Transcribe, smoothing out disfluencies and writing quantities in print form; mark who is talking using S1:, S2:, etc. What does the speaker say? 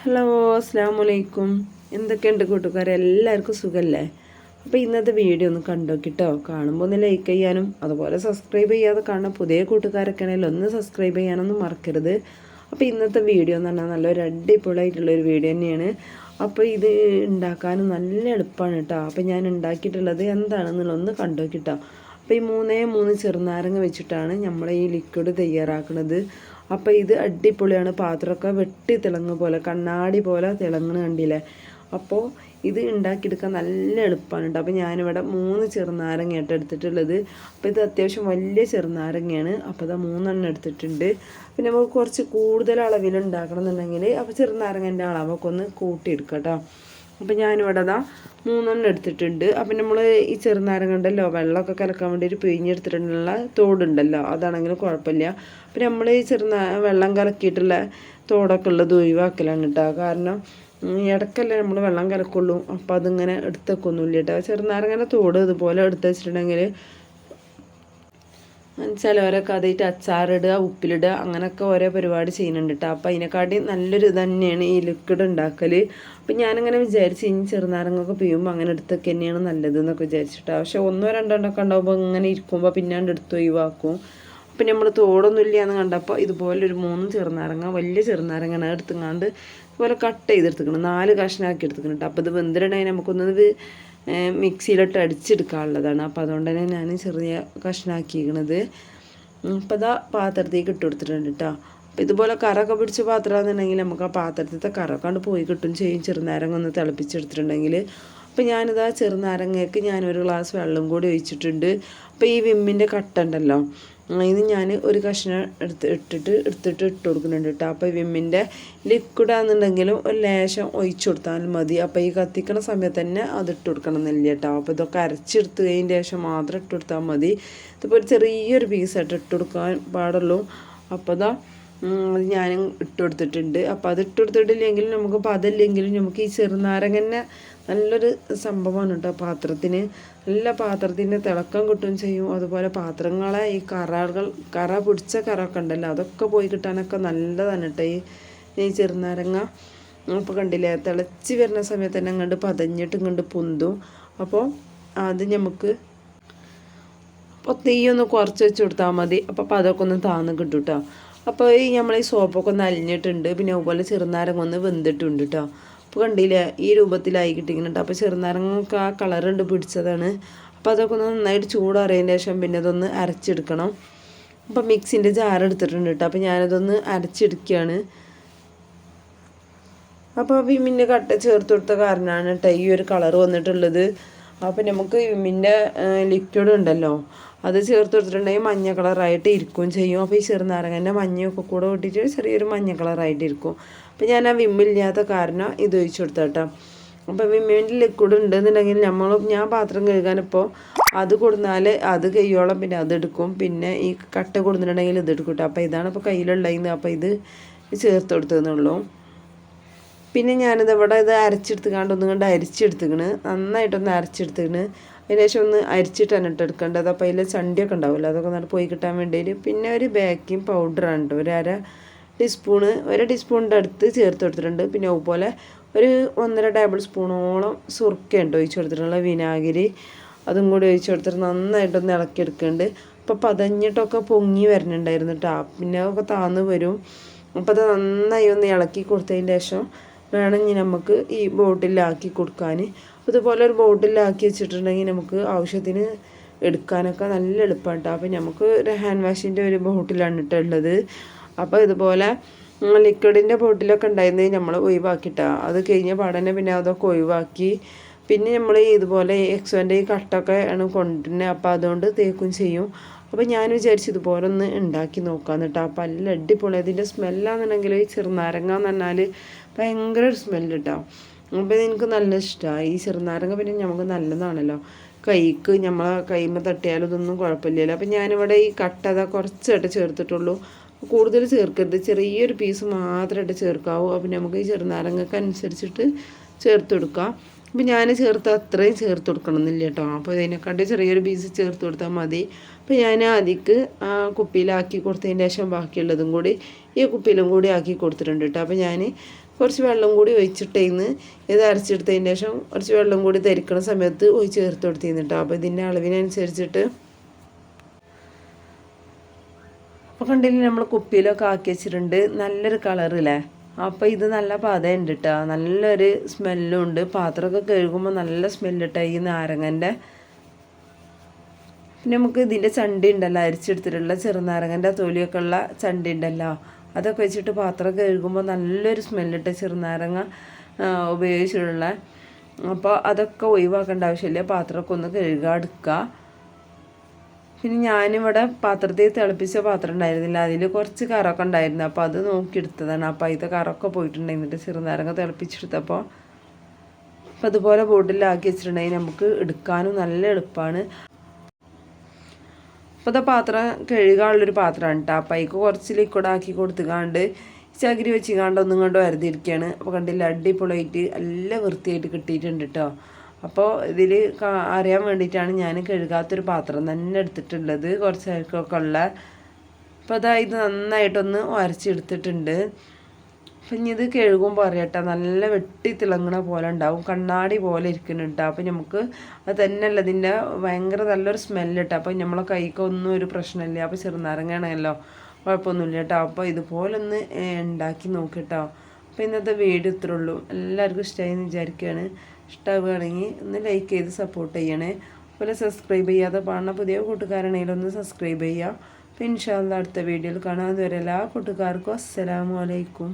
S1: Hello, അസ്സാം വലൈക്കും. എന്തൊക്കെയുണ്ട് കൂട്ടുകാരെ, എല്ലാവർക്കും സുഖമല്ലേ? അപ്പോൾ ഇന്നത്തെ വീഡിയോ ഒന്ന് കണ്ടോക്കിട്ടോ. കാണുമ്പോൾ ഒന്ന് ലൈക്ക് ചെയ്യാനും അതുപോലെ സബ്സ്ക്രൈബ് ചെയ്യാതെ കാണുന്ന പുതിയ കൂട്ടുകാരൊക്കെ ആണെങ്കിൽ ഒന്ന് സബ്സ്ക്രൈബ് ചെയ്യാനൊന്നും മറക്കരുത്. അപ്പോൾ ഇന്നത്തെ വീഡിയോ എന്ന് പറഞ്ഞാൽ നല്ലൊരു അടിപൊളിയായിട്ടുള്ളൊരു വീഡിയോ തന്നെയാണ്. അപ്പോൾ ഇത് ഉണ്ടാക്കാനും നല്ല എളുപ്പമാണ് കേട്ടോ. അപ്പോൾ ഞാൻ ഉണ്ടാക്കിയിട്ടുള്ളത് എന്താണെന്നുള്ളത് ഒന്ന് കണ്ടോക്കിട്ടോ. അപ്പോൾ ഈ 3 ചെറുനാരങ്ങ വെച്ചിട്ടാണ് നമ്മൾ ഈ ലിക്വിഡ് തയ്യാറാക്കുന്നത്. അപ്പോൾ ഇത് അടിപൊളിയാണ്. പാത്രമൊക്കെ വെട്ടി തിളങ്ങുന്ന പോലെ, കണ്ണാടി പോലെ തിളങ്ങുന്ന കണ്ടില്ലേ. അപ്പോൾ ഇത് ഉണ്ടാക്കിയെടുക്കാൻ നല്ല എളുപ്പമാണ് കേട്ടോ. അപ്പോൾ ഞാനിവിടെ 3 ചെറുനാരങ്ങയായിട്ട് എടുത്തിട്ടുള്ളത്. അപ്പോൾ ഇത് അത്യാവശ്യം വലിയ ചെറുനാരങ്ങയാണ്. അപ്പോൾ ഇത് 3 എടുത്തിട്ടുണ്ട്. പിന്നെ നമുക്ക് കുറച്ച് കൂടുതൽ അളവിൽ ഉണ്ടാക്കണം എന്നുണ്ടെങ്കിൽ അപ്പോൾ ചെറുനാരങ്ങൻ്റെ അളവൊക്കെ ഒന്ന് കൂട്ടിയെടുക്കാം കേട്ടോ. അപ്പോൾ ഞാനിവിടെ 3 എടുത്തിട്ടുണ്ട്. അപ്പം നമ്മൾ ഈ ചെറുനാരങ്ങ ഉണ്ടല്ലോ, വെള്ളമൊക്കെ കലക്കാൻ വേണ്ടിയിട്ട് പിഴിഞ്ഞെടുത്തിട്ടുള്ള തോടുണ്ടല്ലോ, അതാണെങ്കിലും കുഴപ്പമില്ല. അപ്പം നമ്മൾ ഈ വെള്ളം കലക്കിയിട്ടുള്ള തോടൊക്കെ ഉള്ളത് ഒഴിവാക്കലാണ് കേട്ടോ. കാരണം ഇടയ്ക്കല്ലേ നമ്മൾ വെള്ളം കലക്കുള്ളൂ. അപ്പോൾ അതിങ്ങനെ എടുത്തേക്കൊന്നുമില്ല കേട്ടോ. ചെറുനാരങ്ങൻ്റെ തോട് ഇതുപോലെ എടുത്ത് വെച്ചിട്ടുണ്ടെങ്കിൽ ചിലവരൊക്കെ അതായിട്ട് അച്ചാറിടുക, ഉപ്പിലിടുക, അങ്ങനെയൊക്കെ ഓരോ പരിപാടി ചെയ്യുന്നുണ്ട് കേട്ടോ. അപ്പോൾ അതിനെക്കാട്ടി നല്ലൊരു ഇത് തന്നെയാണ് ഈ ലിക്വിഡ് ഉണ്ടാക്കൽ. അപ്പം ഞാനിങ്ങനെ വിചാരിച്ച് ഇനി ചെറുനാരങ്ങൊക്കെ പിയുമ്പോൾ അങ്ങനെ എടുത്തൊക്കെ തന്നെയാണ് നല്ലത് എന്നൊക്കെ വിചാരിച്ചിട്ടോ. പക്ഷെ 1-2 ഒക്കെ ഉണ്ടാകുമ്പോൾ ഇങ്ങനെ ഇരിക്കുമ്പോൾ പിന്നാണ്ട് എടുത്ത് ഒഴിവാക്കും. അപ്പം നമ്മൾ തോടൊന്നും ഇല്ല എന്ന് കണ്ടപ്പോൾ ഇതുപോലെ ഒരു 3 ചെറുനാരങ്ങ, വലിയ ചെറുനാരങ്ങ എടുത്തുങ്ങാണ്ട് ഇതുപോലെ കട്ട് ചെയ്തെടുത്തിക്കണം, 4 കഷ്ണമാക്കി എടുത്തിക്കണം കേട്ടോ. അപ്പോൾ ഇത് വെന്തിടണമെങ്കിൽ നമുക്കൊന്നത് മിക്സിയിലിട്ട് അടിച്ചെടുക്കാനുള്ളതാണ്. അപ്പോൾ അതുകൊണ്ട് തന്നെ ഞാൻ ചെറിയ കഷ്ണമാക്കിയിരിക്കണത്. അപ്പോൾ ഇതാ പാത്രത്തേക്ക് ഇട്ട് കൊടുത്തിട്ടുണ്ട് കേട്ടോ. അപ്പോൾ ഇതുപോലെ കറൊക്കെ പിടിച്ച പാത്രമാണെന്നുണ്ടെങ്കിൽ നമുക്ക് ആ പാത്രത്തിലത്തെ കറൊക്കെ കൊണ്ട് പോയി കിട്ടും ചെയ്യും, ചെറുനാരങ്ങ ഒന്ന് തിളപ്പിച്ചെടുത്തിട്ടുണ്ടെങ്കിൽ. അപ്പോൾ ഞാനിതാ ചെറുനാരങ്ങയ്ക്ക് ഞാനൊരു ഗ്ലാസ് വെള്ളം കൂടി ഒഴിച്ചിട്ടുണ്ട്. അപ്പോൾ ഈ വിമ്മിൻ്റെ കട്ട ഉണ്ടല്ലോ, ഇത് ഞാൻ ഒരു കഷ്ണം എടുത്തിട്ട് ഇട്ട് കൊടുക്കുന്നുണ്ട് കേട്ടോ. അപ്പോൾ വിമ്മിൻ്റെ ലിക്വിഡാണെന്നുണ്ടെങ്കിലും ഒരു ലേശം ഒഴിച്ചു കൊടുത്താലും മതി. അപ്പോൾ ഈ കത്തിക്കണ സമയത്ത് തന്നെ അത് ഇട്ട് കൊടുക്കണം എന്നില്ല കേട്ടോ. അപ്പോൾ ഇതൊക്കെ അരച്ചെടുത്ത് കഴിഞ്ഞതിന് ശേഷം മാത്രം ഇട്ട് കൊടുത്താൽ മതി. ഇതിപ്പോൾ ഒരു ചെറിയൊരു പീസായിട്ട് ഇട്ട് കൊടുക്കാൻ പാടുള്ളൂ. അപ്പോൾ ഇതാ അത് ഞാനും ഇട്ട് കൊടുത്തിട്ടുണ്ട്. അപ്പോൾ അത് ഇട്ട് കൊടുത്തിട്ടില്ലെങ്കിലും നമുക്ക് പതല്ലെങ്കിലും നമുക്ക് ഈ ചെറുനാരങ്ങന്നെ നല്ലൊരു സംഭവമാണ് കേട്ടോ. പാത്രത്തിന് നല്ല പാത്രത്തിൻ്റെ തിളക്കം കിട്ടുകയും ചെയ്യും. അതുപോലെ പാത്രങ്ങളെ ഈ കറ പിടിച്ച കറൊക്കെ ഉണ്ടല്ലോ, അതൊക്കെ പോയി കിട്ടാനൊക്കെ നല്ലതാണ് കേട്ടോ ഈ ചെറുനാരങ്ങ. അപ്പോൾ കണ്ടില്ലേ, തിളച്ച് വരുന്ന സമയത്ത് തന്നെ അങ്ങോട്ട് പതഞ്ഞിട്ട് ഇങ്ങോട്ട് പൊന്തും. അപ്പോൾ അത് നമുക്ക് അപ്പോൾ തീയൊന്ന് കുറച്ച് വെച്ച് കൊടുത്താൽ മതി. അപ്പോൾ അതൊക്കെ ഒന്ന് താന്ന് കിട്ടും കേട്ടോ. അപ്പോൾ ഈ നമ്മൾ ഈ സോപ്പൊക്കെ ഒന്ന് അലിഞ്ഞിട്ടുണ്ട്. പിന്നെ അതുപോലെ ചെറുനാരങ്ങ ഒന്ന് വെന്തിട്ടുണ്ട് കേട്ടോ. അപ്പോൾ കണ്ടില്ലേ, ഈ രൂപത്തിലായി കിട്ടിക്കുന്നുണ്ട്. അപ്പോൾ ചെറുനാരങ്ങക്ക് ആ കളറുണ്ട് പിടിച്ചതാണ്. അപ്പോൾ അതൊക്കെ ഒന്ന് നന്നായിട്ട് ചൂടറിയതിന് ശേഷം പിന്നെ അതൊന്ന് അരച്ചെടുക്കണം. അപ്പോൾ മിക്സിൻ്റെ ജാർ എടുത്തിട്ടുണ്ട് കേട്ടോ. അപ്പോൾ ഞാനതൊന്ന് അരച്ചെടുക്കുകയാണ്. അപ്പോൾ വിമ്മിൻ്റെ കട്ട ചേർത്ത് കൊടുത്ത കാരണമാണ് കേട്ടോ ഈ ഒരു കളർ വന്നിട്ടുള്ളത്. അപ്പോൾ നമുക്ക് വിമ്മിൻ്റെ ലിക്വിഡ് ഉണ്ടല്ലോ, അത് ചേർത്ത് കൊടുത്തിട്ടുണ്ടെങ്കിൽ മഞ്ഞ കളറായിട്ട് ഇരിക്കുകയും ചെയ്യും. അപ്പോൾ ഈ ചെറുനാരങ്ങൻ്റെ മഞ്ഞയൊക്കെ കൂടെ കൂട്ടിയിട്ട് ചെറിയൊരു മഞ്ഞ കളറായിട്ട് ഇരിക്കും. അപ്പോൾ ഞാൻ ആ വിമ്മില്ലാത്ത കാരണം ഇത് ഒഴിച്ചു കൊടുത്ത കേട്ടോ. അപ്പോൾ വിമ്മിൻ്റെ ലിക്വിഡ് ഉണ്ടെന്നുണ്ടെങ്കിൽ ഞാൻ പാത്രം കഴുകാനിപ്പോൾ അത് കൊടുന്നാൽ അത് കയ്യോളം പിന്നെ അതെടുക്കും, പിന്നെ ഈ കട്ട കൊടുത്തിട്ടുണ്ടെങ്കിൽ ഇതെടുക്കും കേട്ടോ. അപ്പോൾ ഇതാണ് ഇപ്പോൾ കയ്യിലുണ്ടായിരുന്നത്. അപ്പോൾ ഇത് ചേർത്ത് കൊടുത്തതെന്നുള്ളൂ. പിന്നെ ഞാനിത് ഇവിടെ ഇത് അരച്ചെടുത്തുകൊണ്ട് ഒന്നും കൊണ്ട് അരിച്ചെടുത്തിക്കണ്, നന്നായിട്ടൊന്ന് അരച്ചെടുത്തിക്കണ്. അതിന് ശേഷം ഒന്ന് അരിച്ചിട്ടാണ് എടുക്കേണ്ടത്. അപ്പോൾ അതിൽ ചണ്ടിയൊക്കെ ഉണ്ടാവില്ല, അതൊക്കെ നല്ല പോയി കിട്ടാൻ വേണ്ടിയിട്ട്. പിന്നെ ഒരു ബേക്കിംഗ് പൗഡറാണ് കേട്ടോ, ഒരു ടീസ്പൂണിൻ്റെ അടുത്ത് ചേർത്ത് കൊടുത്തിട്ടുണ്ട്. പിന്നെ അതുപോലെ ഒരു 1.5 ടേബിൾ സ്പൂണോളം സുർക്കയുണ്ട് ഒഴിച്ച് കൊടുത്തിട്ടുള്ള വിനാഗിരി, അതും കൂടി ഒഴിച്ച് കൊടുത്തിട്ട് നന്നായിട്ടൊന്ന് ഇളക്കിയെടുക്കുന്നുണ്ട്. അപ്പോൾ പതഞ്ഞിട്ടൊക്കെ പൊങ്ങി വരുന്നുണ്ടായിരുന്നു കേട്ടോ. പിന്നെ അതൊക്കെ താന്ന് വരും. അപ്പോൾ അത് നന്നായി ഒന്ന് ഇളക്കി കൊടുത്തതിന് ശേഷം വേണമെങ്കിൽ നമുക്ക് ഈ ബോട്ടിലാക്കി കൊടുക്കാൻ. അതുപോലെ ഒരു ബോട്ടിലാക്കി വെച്ചിട്ടുണ്ടെങ്കിൽ നമുക്ക് ആവശ്യത്തിന് എടുക്കാനൊക്കെ നല്ല എളുപ്പമാണ് കേട്ടോ. അപ്പോൾ നമുക്ക് ഒരു ഹാൻഡ് വാഷിൻ്റെ ഒരു ബോട്ടിലാണ് ഇട്ടുള്ളത്. അപ്പോൾ ഇതുപോലെ ലിക്വിഡിൻ്റെ ബോട്ടിലൊക്കെ ഉണ്ടായിരുന്നത് നമ്മൾ ഒഴിവാക്കിയിട്ടാ. അത് കഴിഞ്ഞ പാടന്നെ പിന്നെ അതൊക്കെ ഒഴിവാക്കി. പിന്നെ നമ്മൾ ഇതുപോലെ എക്സോൻ്റെ ഈ കട്ടൊക്കെ ആണ് കൊണ്ടുവരുന്നത്. അപ്പോൾ അതുകൊണ്ട് തേക്കും ചെയ്യും. അപ്പോൾ ഞാൻ വിചാരിച്ചു ഇതുപോലെ ഒന്ന് ഉണ്ടാക്കി നോക്കാമെന്ന് കേട്ടോ. അപ്പോൾ നല്ല അടിപൊളി. അതിൻ്റെ സ്മെല്ലാണെന്നുണ്ടെങ്കിൽ ഈ ചെറുനാരങ്ങ എന്ന് പറഞ്ഞാൽ ഭയങ്കര ഒരു സ്മെല്ല് കേട്ടോ. അപ്പോൾ എനിക്ക് നല്ല ഇഷ്ടമാണ് ഈ ചെറുനാരങ്ങ. പിന്നെ നമുക്ക് നല്ലതാണല്ലോ കൈക്ക്, നമ്മളെ കൈമ തട്ടിയാലും ഇതൊന്നും കുഴപ്പമില്ലല്ലോ. അപ്പോൾ ഞാനിവിടെ ഈ കട്ട കുറച്ചായിട്ട് ചേർത്തിട്ടുള്ളൂ, കൂടുതൽ ചേർക്കരുത്, ചെറിയൊരു പീസ് മാത്രമായിട്ട് ചേർക്കാവൂ. അപ്പോൾ നമുക്ക് ഈ ചെറുനാരങ്ങക്ക് അനുസരിച്ചിട്ട് ചേർത്ത് കൊടുക്കാം. അപ്പോൾ ഞാൻ അത്രയും ചേർത്ത് കൊടുക്കണമെന്നില്ല കേട്ടോ. അപ്പോൾ ഇതിനെക്കാട്ടി ചെറിയൊരു പീസ് ചേർത്ത് കൊടുത്താൽ മതി. അപ്പോൾ ഞാൻ അതിക്ക് കുപ്പിയിലാക്കി കൊടുത്തതിന് ശേഷം ബാക്കിയുള്ളതും കൂടി ഈ കുപ്പിയിലും കൂടി ആക്കി കൊടുത്തിട്ടുണ്ട് കേട്ടോ. അപ്പോൾ ഞാൻ കുറച്ച് വെള്ളം കൂടി ഒഴിച്ചിട്ടേന്ന് ഇത് അരച്ചെടുത്തതിന് ശേഷം കുറച്ച് വെള്ളം കൂടി ധരിക്കണ സമയത്ത് ചേർത്ത് കൊടുത്തിരുന്നു കേട്ടോ. അപ്പോൾ ഇതിൻ്റെ അളവിനനുസരിച്ചിട്ട് അപ്പോൾ കണ്ടില്ലേ നമ്മൾ കുപ്പിയിലൊക്കെ ആക്കി വെച്ചിട്ടുണ്ട്. നല്ലൊരു കളറില്ലേ. അപ്പോൾ ഇത് നല്ല പതയുണ്ട് കേട്ടോ. നല്ലൊരു സ്മെല്ലും ഉണ്ട്. പാത്രമൊക്കെ കഴുകുമ്പോൾ നല്ല സ്മെല്ലിട്ടോ ഈ നാരങ്ങൻ്റെ. പിന്നെ നമുക്ക് ഇതിൻ്റെ ചണ്ടി ഉണ്ടല്ലോ, അരിച്ചെടുത്തിട്ടുള്ള ചെറുനാരങ്ങൻ്റെ തൊലിയൊക്കെ ഉള്ള ചണ്ടി ഉണ്ടല്ലോ, അതൊക്കെ വെച്ചിട്ട് പാത്രം കഴുകുമ്പോൾ നല്ലൊരു സ്മെല്ലിട്ട് ചെറുനാരങ്ങ ഉപയോഗിച്ചിട്ടുള്ള. അപ്പോൾ അതൊക്കെ ഒഴിവാക്കേണ്ട ആവശ്യമില്ല. പാത്രമൊക്കെ ഒന്ന് കഴുകുക, എടുക്കുക. പിന്നെ ഞാനിവിടെ പാത്രത്തിൽ തിളപ്പിച്ച പാത്രം ഉണ്ടായിരുന്നില്ല, അതിൽ കുറച്ച് കറൊക്കെ ഉണ്ടായിരുന്നു. അപ്പോൾ അത് നോക്കിയെടുത്തതാണ്. അപ്പോൾ അതിൻ്റെ കറൊക്കെ പോയിട്ടുണ്ടായിരുന്നിട്ട് ചെറുനാരങ്ങ തിളപ്പിച്ചെടുത്തപ്പോൾ അപ്പോൾ അതുപോലെ ബോട്ടിലാക്കി വെച്ചിട്ടുണ്ടെങ്കിൽ നമുക്ക് എടുക്കാനും നല്ല എളുപ്പമാണ്. അപ്പോൾ അത് പാത്രം കഴുകാനുള്ളൊരു പാത്രമാണ് കേട്ടോ. അപ്പോൾ അതിക്ക് കുറച്ച് ലിക്വിഡ് ആക്കി കൊടുത്തുകാണ്ട് ചകിരി വെച്ചിക്കാണ്ട് ഒന്നും കൊണ്ട് വരുതിരിക്കുകയാണ്. അപ്പോൾ കണ്ടില്ല, അടിപൊളിയായിട്ട് നല്ല വൃത്തിയായിട്ട് കിട്ടിയിട്ടുണ്ട് കേട്ടോ. അപ്പോൾ ഇതിൽ അറിയാൻ വേണ്ടിയിട്ടാണ് ഞാൻ കഴുകാത്തൊരു പാത്രം തന്നെ എടുത്തിട്ടുള്ളത്, കുറച്ച് അഴുക്കൊക്കെ ഉള്ള. അപ്പോൾ ഇത് നന്നായിട്ടൊന്ന് ഉരച്ചെടുത്തിട്ടുണ്ട്. അപ്പം ഇനി ഇത് കഴുകുമ്പോൾ അറിയട്ടോ, നല്ല വെട്ടി തിളങ്ങണ പോലെ ഉണ്ടാവും, കണ്ണാടി പോലെ ഇരിക്കുന്നുണ്ട്. അപ്പോൾ നമുക്ക് അത് തന്നെയല്ല, ഇതിൻ്റെ ഭയങ്കര നല്ലൊരു സ്മെല്ല് കേട്ടോ. അപ്പോൾ നമ്മളെ കൈക്കൊന്നും ഒരു പ്രശ്നമില്ല. അപ്പോൾ ചെറുനാരങ്ങയാണല്ലോ, കുഴപ്പമൊന്നുമില്ല കേട്ടോ. അപ്പോൾ ഇതുപോലെ ഒന്ന് ഉണ്ടാക്കി നോക്കിട്ടോ. അപ്പോൾ ഇന്നത്തെ വീഡിയോ ഇത്രേ ഉള്ളൂ. എല്ലാവർക്കും ഇഷ്ടമായി എന്ന് വിചാരിക്കുകയാണ്. ഇഷ്ടമാവുകയാണെങ്കിൽ ഒന്ന് ലൈക്ക് ചെയ്ത് സപ്പോർട്ട് ചെയ്യണേ. അതുപോലെ സബ്സ്ക്രൈബ് ചെയ്യാതെ കാണുന്ന പുതിയ കൂട്ടുകാരാണെങ്കിലും ഒന്ന് സബ്സ്ക്രൈബ് ചെയ്യുക. അപ്പോൾ ഇൻഷാ അല്ലാഹ് അടുത്ത വീഡിയോയിൽ കാണാൻ. അതുവരെ എല്ലാ കൂട്ടുകാർക്കും അസ്സലാമു അലൈക്കും.